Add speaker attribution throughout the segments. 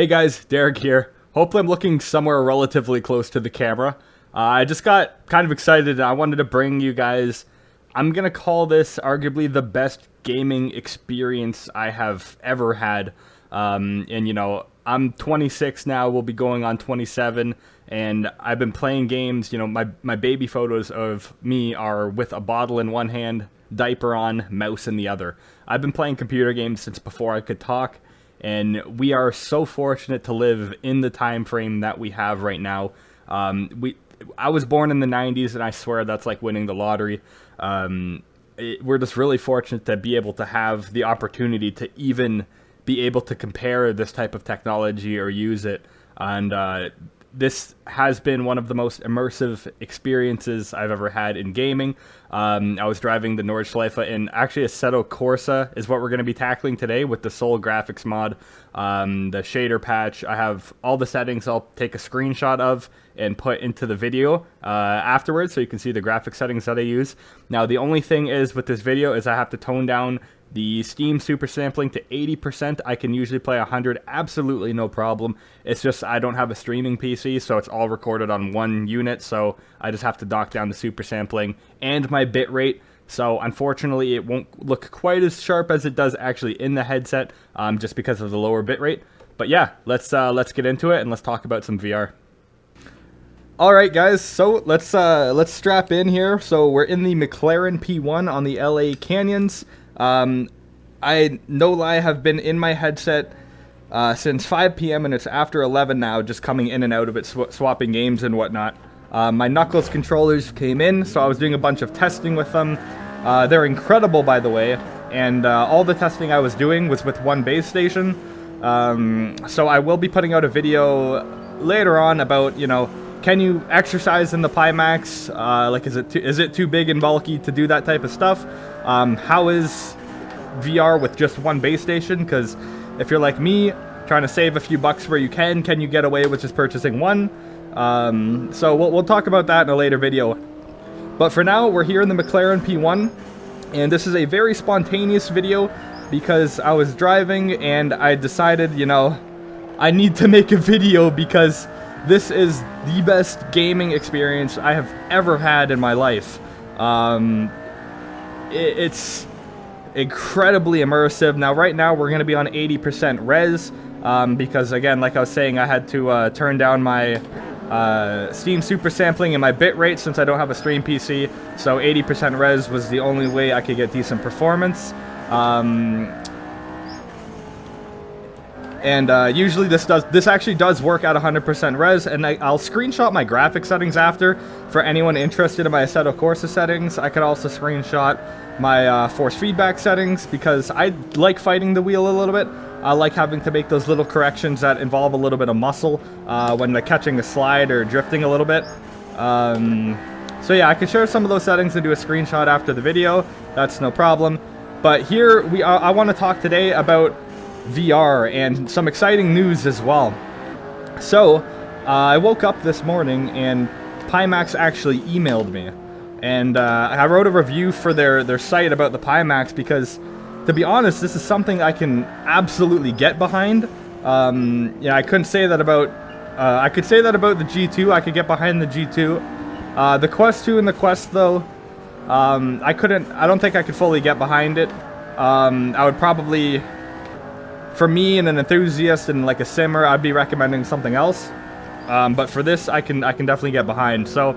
Speaker 1: Hey guys, Derek here. Hopefully I'm looking somewhere relatively close to the camera. I just got kind of excited and I wanted to bring you guys, I'm going to call this arguably the best gaming experience I have ever had. I'm 26 now, we'll be going on 27, and I've been playing games. My baby photos of me are with a bottle in one hand, diaper on, mouse in the other. I've been playing computer games since before I could talk, and we are so fortunate to live in the time frame that we have right now. I was born in the 90s, and I swear that's like winning the lottery. We're just really fortunate to be able to have the opportunity to even be able to compare this type of technology or use it. And this has been one of the most immersive experiences I've ever had in gaming. I was driving the Nordschleife, and actually Assetto Corsa is what we're going to be tackling today with the Soul graphics mod, the shader patch. I have all the settings I'll take a screenshot of and put into the video afterwards, so you can see the graphic settings that I use. Now, the only thing is with this video is I have to tone down the Steam super sampling to 80%. I can usually play 100, absolutely no problem. It's just I don't have a streaming PC, so it's all recorded on one unit, so I just have to dock down the super sampling and my bit rate. So unfortunately, it won't look quite as sharp as it does actually in the headset, just because of the lower bit rate. But yeah, let's get into it and let's talk about some VR. All right, guys. So let's strap in here. So we're in the McLaren P1 on the LA Canyons. I, no lie, have been in my headset since 5 p.m. and it's after 11 now, just coming in and out of it, swapping games and whatnot. My Knuckles controllers came in, so I was doing a bunch of testing with them. They're incredible, by the way, and all the testing I was doing was with one base station. So I will be putting out a video later on about, can you exercise in the Pimax? Is it too big and bulky to do that type of stuff? How is VR with just one base station? Because if you're like me, trying to save a few bucks where you can you get away with just purchasing one? So we'll talk about that in a later video. But for now, we're here in the McLaren P1, and this is a very spontaneous video because I was driving and I decided, I need to make a video because this is the best gaming experience I have ever had in my life. It's incredibly immersive. Now, right now, we're going to be on 80% res, because, again, like I was saying, I had to turn down my Steam super sampling and my bit rate since I don't have a stream PC, so 80% res was the only way I could get decent performance. Usually this actually does work at 100% res, and I'll screenshot my graphic settings after for anyone interested in my Assetto Corsa settings. I could also screenshot my force feedback settings because I like fighting the wheel a little bit. I like having to make those little corrections that involve a little bit of muscle when they're catching a slide or drifting a little bit. So yeah, I can share some of those settings and do a screenshot after the video. That's no problem. But here I want to talk today about VR and some exciting news as well. So I woke up this morning and Pimax actually emailed me, and I wrote a review for their site about the Pimax because, to be honest, this is something I can absolutely get behind. I couldn't say that about I could say that about the G2. I could get behind the G2. The Quest 2 and the Quest, though, I don't think I could fully get behind it. I would probably, for me and an enthusiast and like a simmer, I'd be recommending something else. But for this, I can definitely get behind. So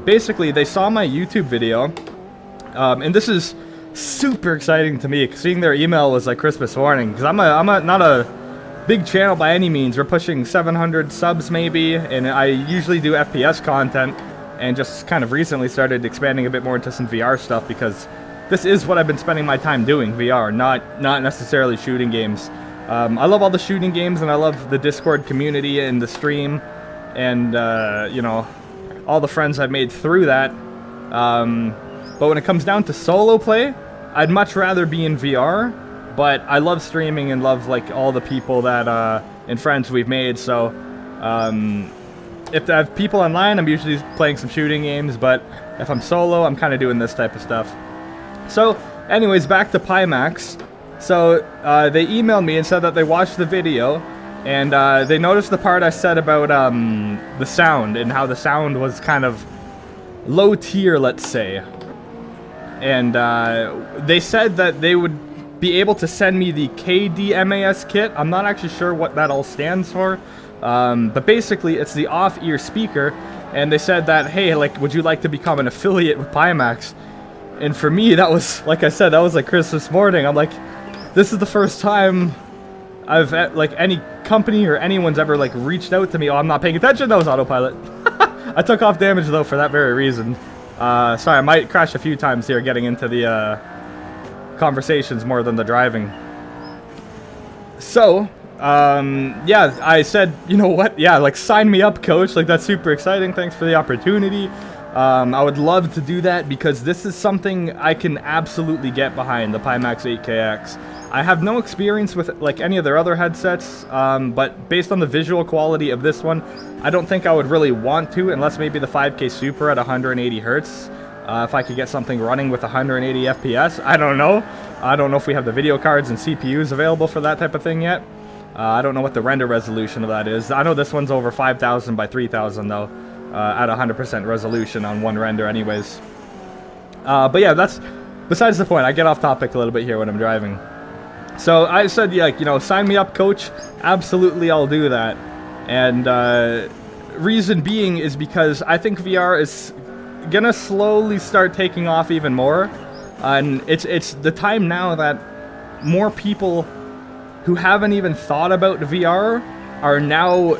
Speaker 1: basically, they saw my YouTube video, and this is super exciting to me. Seeing their email was like Christmas morning, because I'm not a big channel by any means. We're pushing 700 subs maybe, and I usually do FPS content, and just kind of recently started expanding a bit more into some VR stuff because this is what I've been spending my time doing, VR, not necessarily shooting games. I love all the shooting games, and I love the Discord community and the stream, and, all the friends I've made through that. But when it comes down to solo play, I'd much rather be in VR, but I love streaming and love, like, all the people that, and friends we've made, so, if I have people online, I'm usually playing some shooting games, but if I'm solo, I'm kind of doing this type of stuff. So, anyways, back to Pimax. So, they emailed me and said that they watched the video, And they noticed the part I said about the sound and how the sound was kind of low tier, let's say. And they said that they would be able to send me the KDMAS kit. I'm not actually sure what that all stands for, but basically it's the off-ear speaker. And they said that, hey, like, would you like to become an affiliate with Pimax? And for me, that was, like I said, that was like Christmas morning. I'm like, this is the first time I've, like, any company or anyone's ever, like, reached out to me. Oh, I'm not paying attention. That was autopilot. I took off damage, though, for that very reason. Sorry, I might crash a few times here getting into the conversations more than the driving. So, yeah, I said, you know what? Yeah, like, sign me up, coach. Like, that's super exciting. Thanks for the opportunity. I would love to do that because this is something I can absolutely get behind, the Pimax 8KX. I have no experience with like any of their other headsets, but based on the visual quality of this one, I don't think I would really want to, unless maybe the 5K Super at 180 Hertz. If I could get something running with 180 FPS, I don't know. I don't know if we have the video cards and CPUs available for that type of thing yet. I don't know what the render resolution of that is. I know this one's over 5,000 by 3,000 though. At 100% resolution on one render anyways. But yeah, that's besides the point. I get off topic a little bit here when I'm driving. So I said, yeah, you know, sign me up, coach. Absolutely, I'll do that. And reason being is because I think VR is gonna slowly start taking off even more. And it's the time now that more people who haven't even thought about VR are now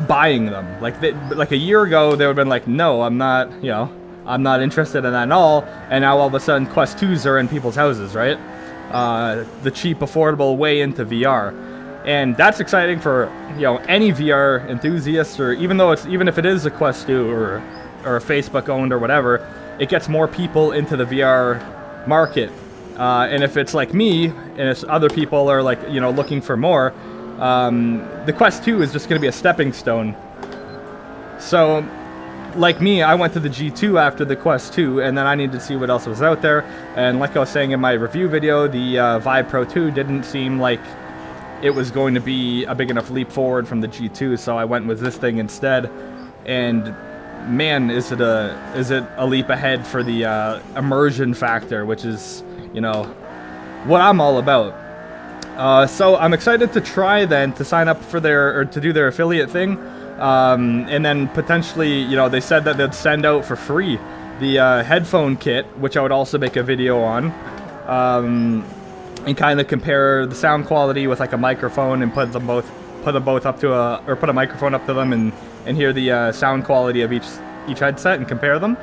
Speaker 1: buying them. Like a year ago, they would have been like, no, I'm not, you know, I'm not interested in that at all. And now all of a sudden, Quest 2s are in people's houses, right? The cheap, affordable way into VR. And that's exciting for, you know, any VR enthusiast, or even if it is a Quest 2 or a Facebook owned or whatever, it gets more people into the VR market. And if it's like me, and if other people are like, you know, looking for more, the Quest 2 is just going to be a stepping stone. So, like me, I went to the G2 after the Quest 2, and then I needed to see what else was out there. And like I was saying in my review video, the Vive Pro 2 didn't seem like it was going to be a big enough leap forward from the G2, so I went with this thing instead. And man, is it a leap ahead for the immersion factor, which is, you know, what I'm all about. So I'm excited to try then to sign up for to do their affiliate thing, and then potentially, you know, they said that they'd send out for free the headphone kit, which I would also make a video on, and kind of compare the sound quality with like a microphone and put them both up to put a microphone up to them and hear the sound quality of each headset and compare them.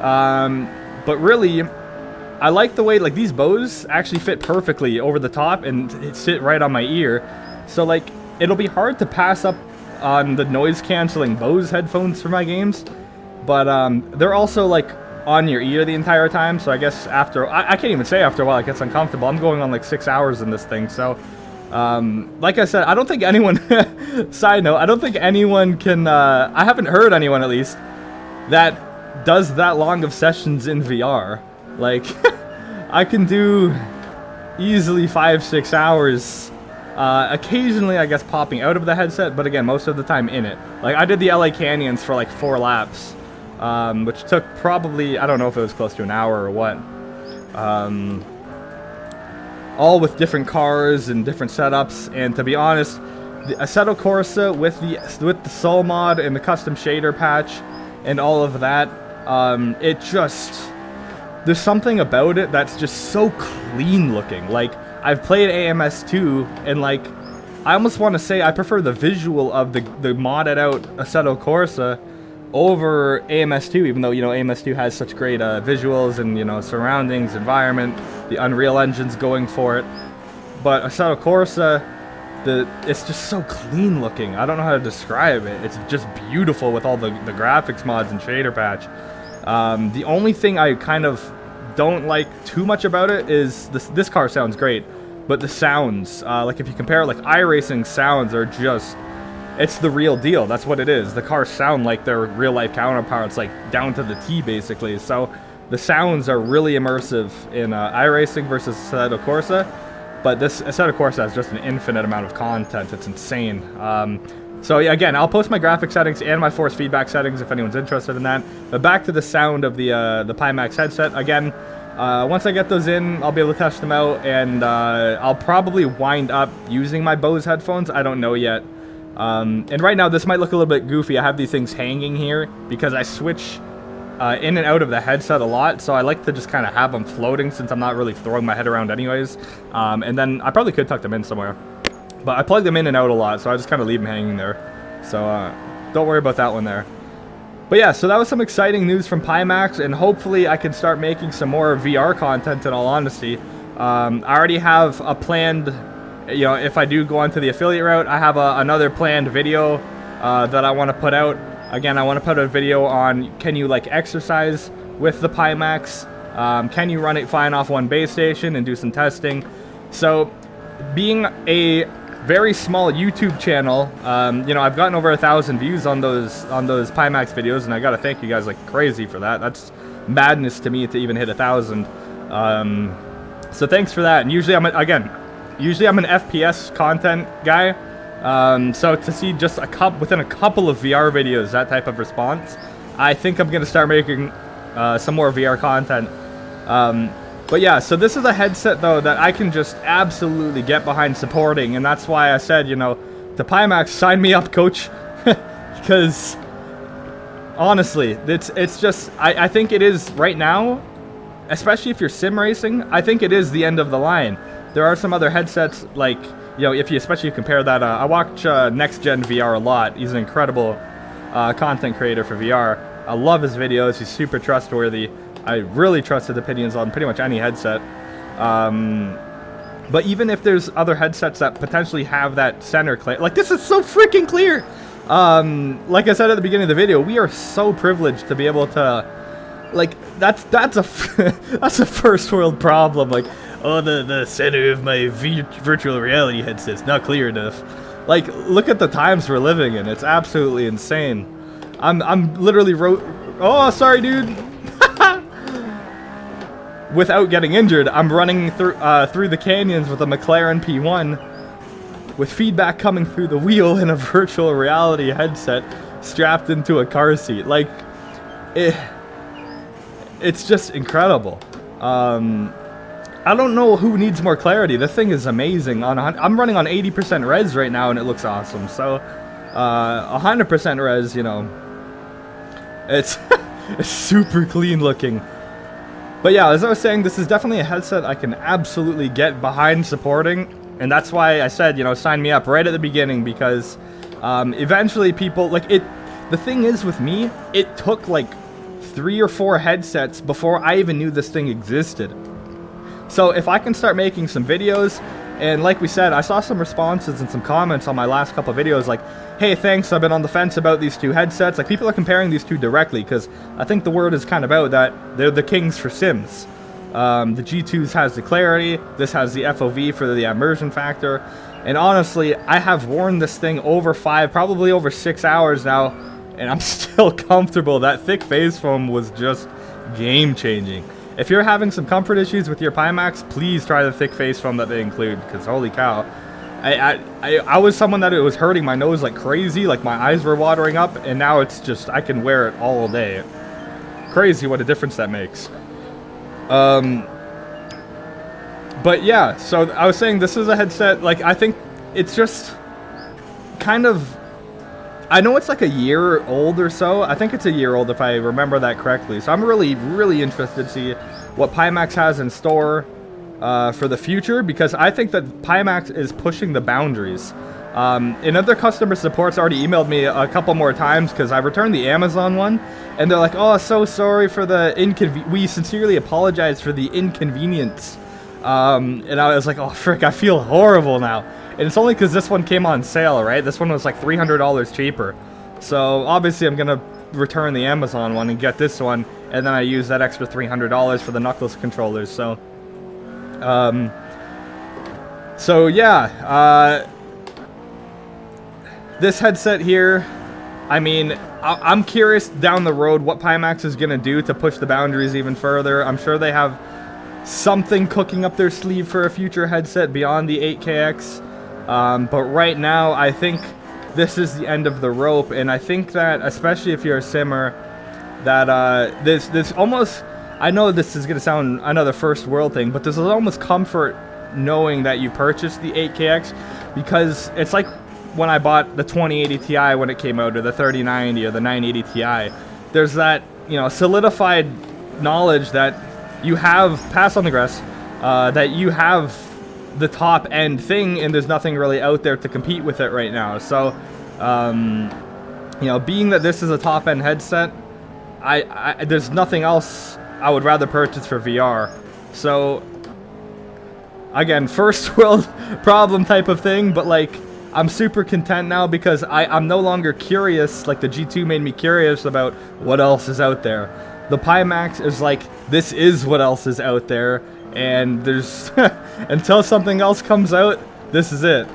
Speaker 1: But really, I like the way, like, these bows actually fit perfectly over the top and sit right on my ear. So, like, it'll be hard to pass up on the noise-canceling Bose headphones for my games. But, they're also, like, on your ear the entire time. So I guess I can't even say after a while it gets uncomfortable. I'm going on, like, 6 hours in this thing. So, like I said, I don't think anyone, side note, I don't think anyone can, I haven't heard anyone, at least, that does that long of sessions in VR. Like, I can do easily 5-6 hours, occasionally, I guess, popping out of the headset, but again, most of the time in it. Like, I did the LA Canyons for like 4 laps, which took probably, I don't know if it was close to an hour or what. All with different cars and different setups, and to be honest, the Assetto Corsa with the Soul mod and the custom shader patch and all of that, it just... There's something about it that's just so clean looking. Like, I've played AMS2, and like, I almost want to say I prefer the visual of the modded out Assetto Corsa over AMS2, even though, you know, AMS2 has such great visuals and, you know, surroundings, environment, the Unreal Engine's going for it. But Assetto Corsa, it's just so clean looking. I don't know how to describe it. It's just beautiful with all the graphics mods and shader patch. The only thing I kind of don't like too much about it is this car sounds great, but the sounds, like if you compare it, like iRacing sounds are just, it's the real deal. That's what it is. The cars sound like their real life counterparts, like down to the T basically. So the sounds are really immersive in iRacing versus Assetto Corsa. but this Assetto Corsa has just an infinite amount of content. It's insane. So yeah, again, I'll post my graphic settings and my force feedback settings if anyone's interested in that. But back to the sound of the Pimax headset. Again, once I get those in, I'll be able to test them out, and I'll probably wind up using my Bose headphones. I don't know yet. And right now, this might look a little bit goofy. I have these things hanging here because I switch in and out of the headset a lot, so I like to just kind of have them floating since I'm not really throwing my head around anyways. And then I probably could tuck them in somewhere, but I plug them in and out a lot, so I just kind of leave them hanging there. So don't worry about that one there. But yeah, so that was some exciting news from Pimax, and hopefully I can start making some more VR content, in all honesty. I already have a planned, you know, if I do go onto the affiliate route, I have another planned video that I want to put out. Again, I want to put a video on, can you like exercise with the Pimax? Can you run it fine off one base station, and do some testing? So, being a very small YouTube channel, you know, I've gotten over 1,000 views on those Pimax videos, and I gotta thank you guys like crazy for that. That's madness to me to even hit 1,000. So thanks for that. And usually I'm an FPS content guy. So to see just within a couple of VR videos, that type of response, I think I'm gonna start making some more VR content. But yeah, so this is a headset though that I can just absolutely get behind supporting, and that's why I said, you know, to Pimax, sign me up, coach, because honestly, it's just I think it is right now, especially if you're sim racing. I think it is the end of the line. There are some other headsets like, you know, if you especially compare that, I watch Next Gen VR a lot. He's an incredible content creator for VR. I love his videos. He's super trustworthy. I really trust his opinions on pretty much any headset. But even if there's other headsets that potentially have that center clear, like this is so freaking clear. Like I said at the beginning of the video, we are so privileged to be able to, like, that's a that's a first world problem. Like, oh, the center of my virtual reality headset's not clear enough. Like, look at the times we're living in. It's absolutely insane. I'm literally oh, sorry, dude. Without getting injured, I'm running through the canyons with a McLaren P1 with feedback coming through the wheel in a virtual reality headset strapped into a car seat. Like, it's just incredible. I don't know who needs more clarity. The thing is amazing. I'm running on 80% res right now, and it looks awesome. So 100% res, you know, it's it's super clean looking. But yeah, as I was saying, this is definitely a headset I can absolutely get behind supporting, and that's why I said, you know, sign me up right at the beginning, because eventually people, like, the thing is with me, it took like 3 or 4 headsets before I even knew this thing existed. So if I can start making some videos, and like we said, I saw some responses and some comments on my last couple of videos like, hey, thanks, I've been on the fence about these two headsets. Like, people are comparing these two directly, because I think the word is kind of out that they're the kings for sims. The G2s has the clarity, this has the FOV for the immersion factor, and honestly, I have worn this thing over 5, probably over 6 hours now, and I'm still comfortable. That thick face foam was just game-changing. If you're having some comfort issues with your Pimax, please try the thick face foam that they include, because holy cow. I was someone that it was hurting my nose like crazy, like my eyes were watering up, and now it's just, I can wear it all day. Crazy what a difference that makes. But yeah, so I was saying this is a headset, like, I think it's just kind of, I know it's like a year old or so. I think it's a year old if I remember that correctly. So I'm really, really interested to see what Pimax has in store for the future, because I think that Pimax is pushing the boundaries. Another customer support's already emailed me a couple more times, because I returned the Amazon one, and they're like, oh, so sorry for the we sincerely apologize for the inconvenience. And I was like, oh, frick, I feel horrible now. And it's only because this one came on sale, right? This one was like $300 cheaper. So obviously I'm going to return the Amazon one and get this one, and then I use that extra $300 for the Knuckles controllers. So, yeah, this headset here, I mean, I'm curious down the road what Pimax is going to do to push the boundaries even further. I'm sure they have something cooking up their sleeve for a future headset beyond the 8KX. But right now, I think this is the end of the rope, and I think that, especially if you're a simmer, that this almost, I know this is going to sound another first world thing, but there's almost comfort knowing that you purchased the 8KX, because it's like when I bought the 2080 Ti when it came out, or the 3090 or the 980 Ti. There's that, you know, solidified knowledge that you have, pass on the grass, that you have the top end thing, and there's nothing really out there to compete with it right now. So, you know, being that this is a top end headset, there's nothing else I would rather purchase for VR. So, again, first world problem type of thing, but like, I'm super content now because I'm no longer curious. Like, the G2 made me curious about what else is out there. The Pimax is like, this is what else is out there, and there's until something else comes out, this is it.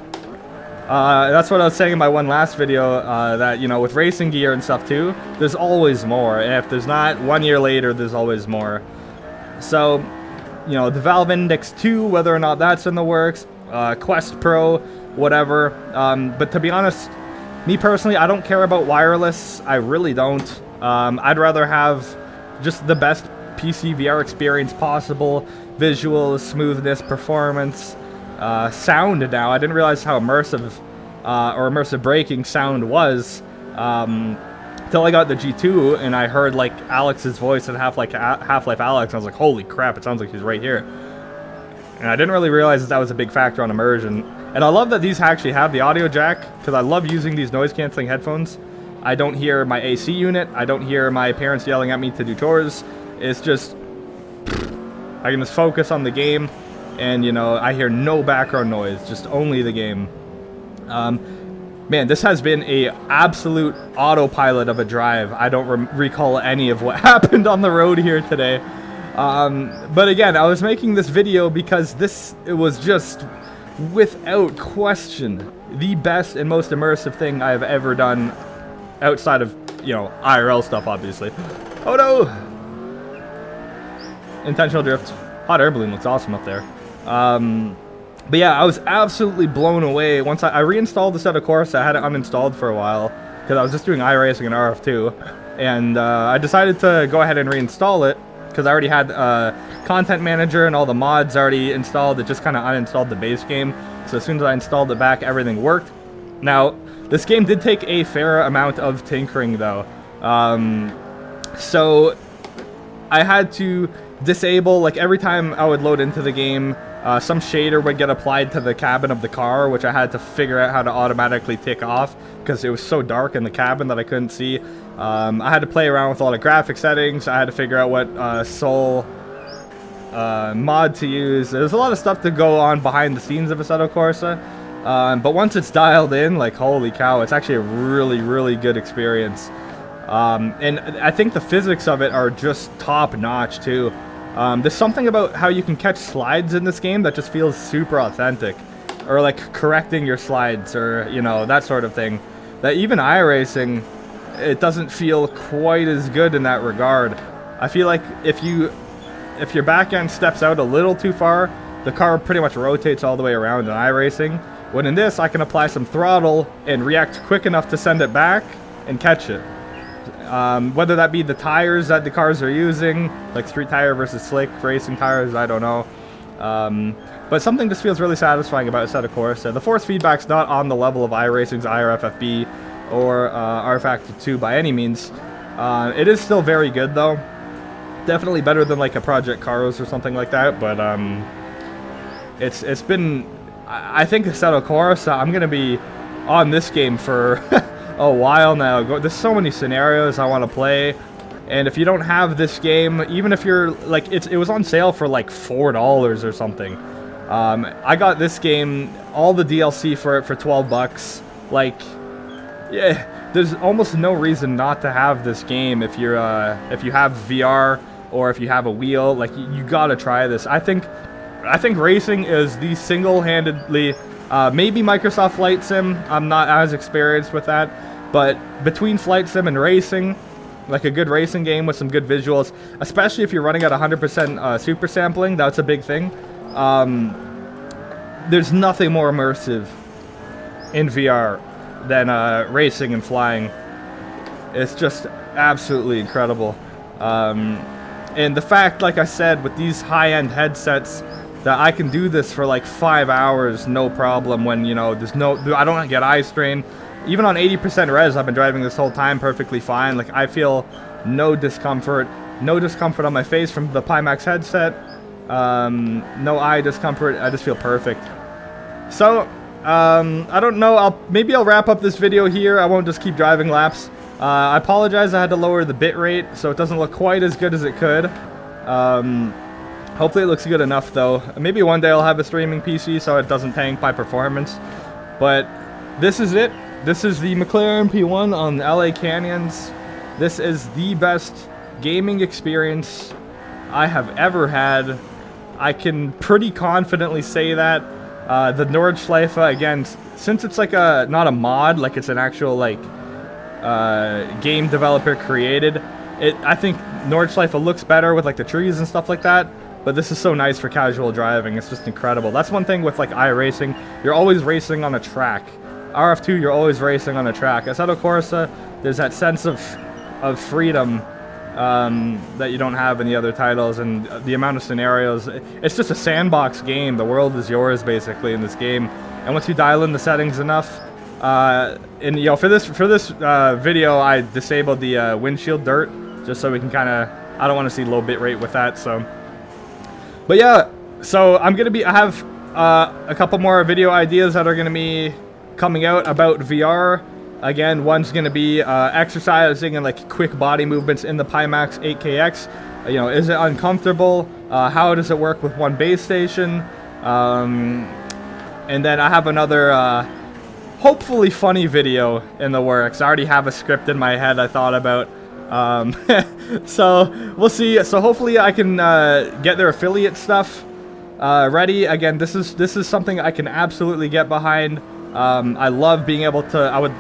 Speaker 1: That's what I was saying in my one last video, that, you know, with racing gear and stuff too, there's always more, and if there's not, 1 year later, there's always more. So, you know, the Valve Index 2, whether or not that's in the works, Quest Pro, whatever, but to be honest, me personally, I don't care about wireless. I really don't. I'd rather have just the best PC VR experience possible, visuals, smoothness, performance, sound now. I didn't realize how immersive or immersive braking sound was till I got the G2 and I heard like Alex's voice in Half-Life Alex, and I was like, holy crap, it sounds like he's right here. And I didn't really realize that was a big factor on immersion. And I love that these actually have the audio jack, because I love using these noise-canceling headphones. I don't hear my AC unit, I don't hear my parents yelling at me to do chores. It's just, I can just focus on the game, and, you know, I hear no background noise, just only the game. Man, this has been a absolute autopilot of a drive. I don't recall any of what happened on the road here today. But again, I was making this video because it was just, without question, the best and most immersive thing I've ever done outside of, you know, IRL stuff, obviously. Oh no! Intentional drift. Hot air balloon looks awesome up there. But yeah, I was absolutely blown away. Once I reinstalled the Assetto Corsa, I had it uninstalled for a while, because I was just doing iRacing and RF2. And I decided to go ahead and reinstall it, because I already had Content Manager and all the mods already installed. It just kind of uninstalled the base game. So as soon as I installed it back, everything worked. Now, this game did take a fair amount of tinkering, though. So I had to disable, like, every time I would load into the game, some shader would get applied to the cabin of the car, which I had to figure out how to automatically tick off, because it was so dark in the cabin that I couldn't see. I had to play around with all the graphic settings. I had to figure out what Soul mod to use. There's a lot of stuff to go on behind the scenes of Assetto Corsa. But once it's dialed in, like, holy cow, it's actually a really, really good experience. And I think the physics of it are just top-notch, too. There's something about how you can catch slides in this game that just feels super authentic. Or, like, correcting your slides, or, you know, that sort of thing. That even iRacing, it doesn't feel quite as good in that regard. I feel like if your back end steps out a little too far, the car pretty much rotates all the way around in iRacing. When in this, I can apply some throttle and react quick enough to send it back and catch it. Whether that be the tires that the cars are using, like street tire versus slick racing tires, I don't know. But something just feels really satisfying about Assetto Corsa. The force feedback's not on the level of iRacing's IRFFB or R-Factor 2 by any means. It is still very good, though. Definitely better than like a Project Cars or something like that, but it's been, I think Assetto Corsa, I'm gonna be on this game for a while now. There's so many scenarios I want to play, and if you don't have this game, even if you're like, it was on sale for like $4 or something. I got this game, all the DLC for it for 12 bucks. Like, yeah, there's almost no reason not to have this game if you have VR or if you have a wheel. Like, you gotta try this. I think racing is the single-handedly, maybe Microsoft Flight Sim. I'm not as experienced with that, but between Flight Sim and racing, like a good racing game with some good visuals, especially if you're running at 100% super sampling. That's a big thing. There's nothing more immersive in VR than racing and flying. It's just absolutely incredible. And the fact, like I said, with these high-end headsets, that I can do this for like 5 hours, no problem, when, you know, I don't get eye strain. Even on 80% res, I've been driving this whole time perfectly fine. Like, I feel no discomfort on my face from the Pimax headset. No eye discomfort. I just feel perfect. So, I don't know. Maybe I'll wrap up this video here. I won't just keep driving laps. I apologize. I had to lower the bit rate, so it doesn't look quite as good as it could. Hopefully it looks good enough, though. Maybe one day I'll have a streaming PC so it doesn't tank my performance. But this is it. This is the McLaren P1 on LA Canyons. This is the best gaming experience I have ever had. I can pretty confidently say that. The Nordschleife, again, since it's like not a mod, like it's an actual like game developer created, I think Nordschleife looks better with like the trees and stuff like that. But this is so nice for casual driving. It's just incredible. That's one thing with like iRacing. You're always racing on a track. RF2, you're always racing on a track. Assetto Corsa, there's that sense of freedom that you don't have in the other titles, and the amount of scenarios. It's just a sandbox game. The world is yours basically in this game. And once you dial in the settings enough, and you know, for this video, I disabled the windshield dirt just so we can kind of. I don't want to see low bit rate with that. So, but yeah, so I have a couple more video ideas that are gonna be coming out about VR. Again, one's going to be exercising and like quick body movements in the Pimax 8KX. You know, is it uncomfortable? How does it work with one base station? And then I have another hopefully funny video in the works. I already have a script in my head I thought about. So we'll see. So hopefully I can get their affiliate stuff ready. Again, this is something I can absolutely get behind. I love being able to,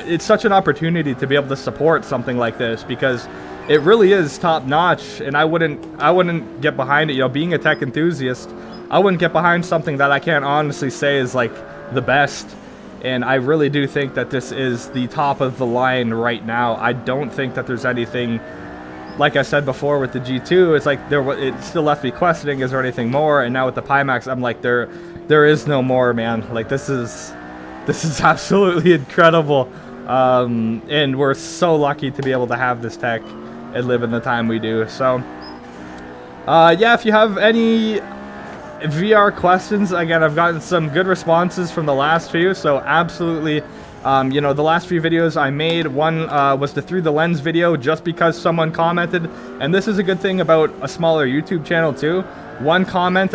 Speaker 1: it's such an opportunity to be able to support something like this, because it really is top notch, and I wouldn't get behind it. You know, being a tech enthusiast, I wouldn't get behind something that I can't honestly say is like the best. And I really do think that this is the top of the line right now. I don't think that there's anything, like I said before with the G2, it's like it still left me questioning, is there anything more? And now with the Pimax, I'm like, there is no more, man. Like, this is absolutely incredible, and we're so lucky to be able to have this tech and live in the time we do. So, yeah, if you have any VR questions, again, I've gotten some good responses from the last few, so absolutely, you know, the last few videos I made, one was the Through the Lens video, just because someone commented, and this is a good thing about a smaller YouTube channel too. One comment,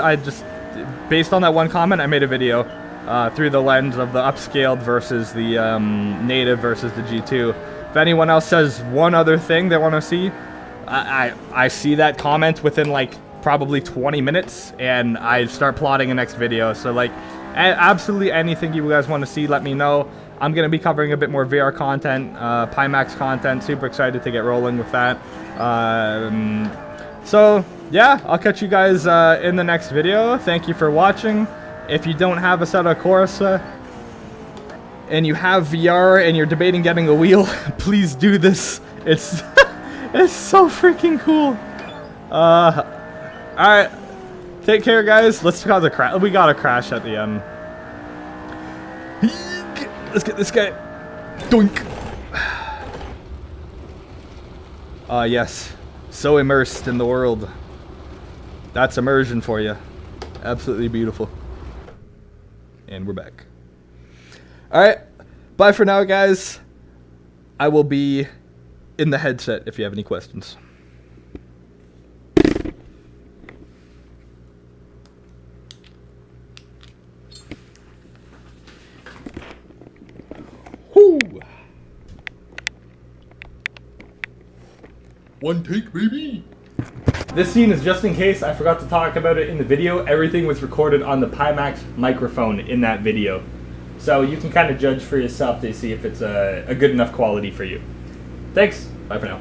Speaker 1: based on that one comment, I made a video. Through the lens of the upscaled versus the native versus the G2. If anyone else says one other thing they want to see, I see that comment within like probably 20 minutes, and I start plotting a next video. So like, absolutely anything you guys want to see, let me know. I'm going to be covering a bit more VR content, Pimax content. Super excited to get rolling with that. So yeah, I'll catch you guys in the next video. Thank you for watching. If you don't have Assetto Corsa and you have VR and you're debating getting a wheel, please do this. It's it's so freaking cool. Alright. Take care, guys. Let's cause a crash. We got a crash at the end. Let's get this guy. Doink. Yes. So immersed in the world. That's immersion for you. Absolutely beautiful. And we're back. Alright, bye for now, guys. I will be in the headset if you have any questions. Whoo! One take, baby! This scene is just in case I forgot to talk about it in the video. Everything was recorded on the Pimax microphone in that video. So you can kind of judge for yourself to see if it's a good enough quality for you. Thanks. Bye for now.